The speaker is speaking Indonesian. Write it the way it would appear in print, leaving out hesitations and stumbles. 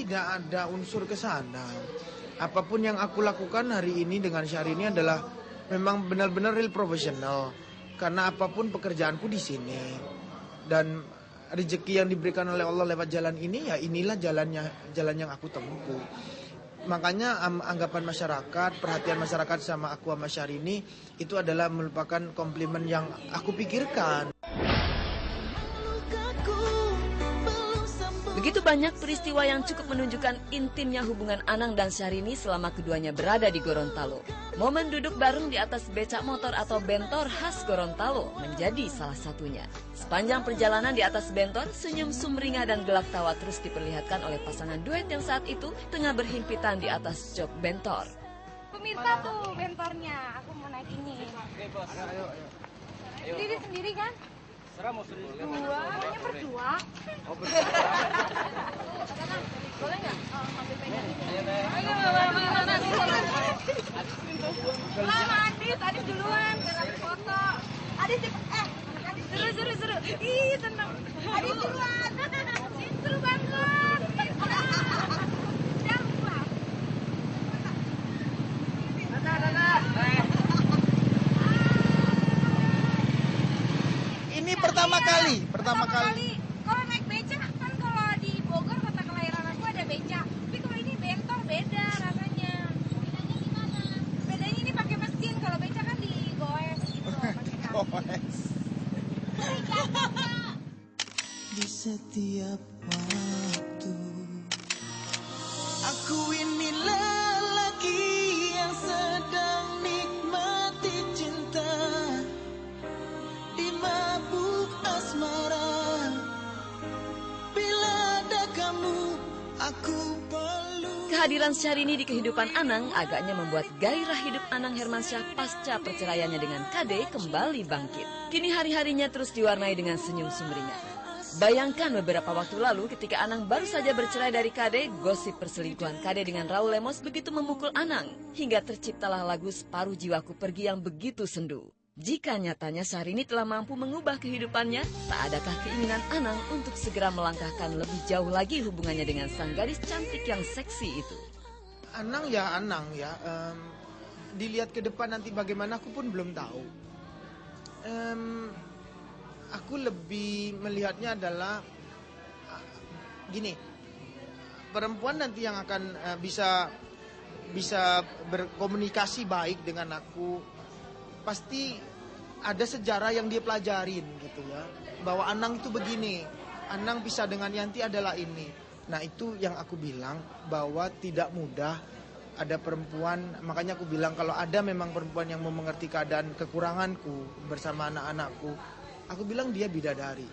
tidak ada unsur ke sana. Apapun yang aku lakukan hari ini dengan Syahrini adalah memang benar-benar real profesional. Karena apapun pekerjaanku di sini. Dan rezeki yang diberikan oleh Allah lewat jalan ini, ya inilah jalan yang aku tempuh. Makanya anggapan masyarakat, perhatian masyarakat sama aku sama Syahrini itu adalah merupakan komplimen yang aku pikirkan. Begitu banyak peristiwa yang cukup menunjukkan intimnya hubungan Anang dan Syahrini selama keduanya berada di Gorontalo. Momen duduk bareng di atas becak motor atau bentor khas Gorontalo menjadi salah satunya. Sepanjang perjalanan di atas bentor, senyum sumringah dan gelak tawa terus diperlihatkan oleh pasangan duet yang saat itu tengah berhimpitan di atas jok bentor. Pemirsa tuh bentornya, aku mau naik ini. Diri sendiri kan? Mau sendiri. Dua, hanya berdua. Oh, berdua. Boleh nggak? Ambil pegang ini. Ayo, Lama Adis duluan, karena foto. Adis, seru. Ih, seneng. Adis duluan. Seru banget. Jam pulang. Ini pertama kali. Kalau naik beca kan kalau di Bogor kota kelahiran aku ada beca. Tapi kalau ini bentor beda rasanya. Bedanya gimana? Bedanya ini pakai mesin, kalau beca kan digoes gitu. Goes. Di setiap waktu aku ini lelaki yang sedang nikmati cinta di mabuk asmara. Bila ada kamu, aku peluk. Kehadiran Syahrini di kehidupan Anang agaknya membuat gairah hidup Anang Hermansyah pasca perceraiannya dengan Kade kembali bangkit. Kini hari-harinya terus diwarnai dengan senyum sumringah. Bayangkan beberapa waktu lalu ketika Anang baru saja bercerai dari Kade, gosip perselingkuhan Kade dengan Raul Lemos begitu memukul Anang. Hingga terciptalah lagu Separuh Jiwaku Pergi yang begitu sendu. Jika nyatanya Syahrini telah mampu mengubah kehidupannya, tak adakah keinginan Anang untuk segera melangkahkan lebih jauh lagi hubungannya dengan sang gadis cantik yang seksi itu? Anang ya. Dilihat ke depan nanti bagaimana aku pun belum tahu. Aku lebih melihatnya adalah gini, perempuan nanti yang akan bisa berkomunikasi baik dengan aku pasti ada sejarah yang dia pelajarin gitu ya, bahwa Anang itu begini, Anang pisah dengan Yanti adalah ini. Nah itu yang aku bilang bahwa tidak mudah ada perempuan, makanya aku bilang kalau ada memang perempuan yang mau mengerti keadaan kekuranganku bersama anak-anakku, aku bilang dia bidadari.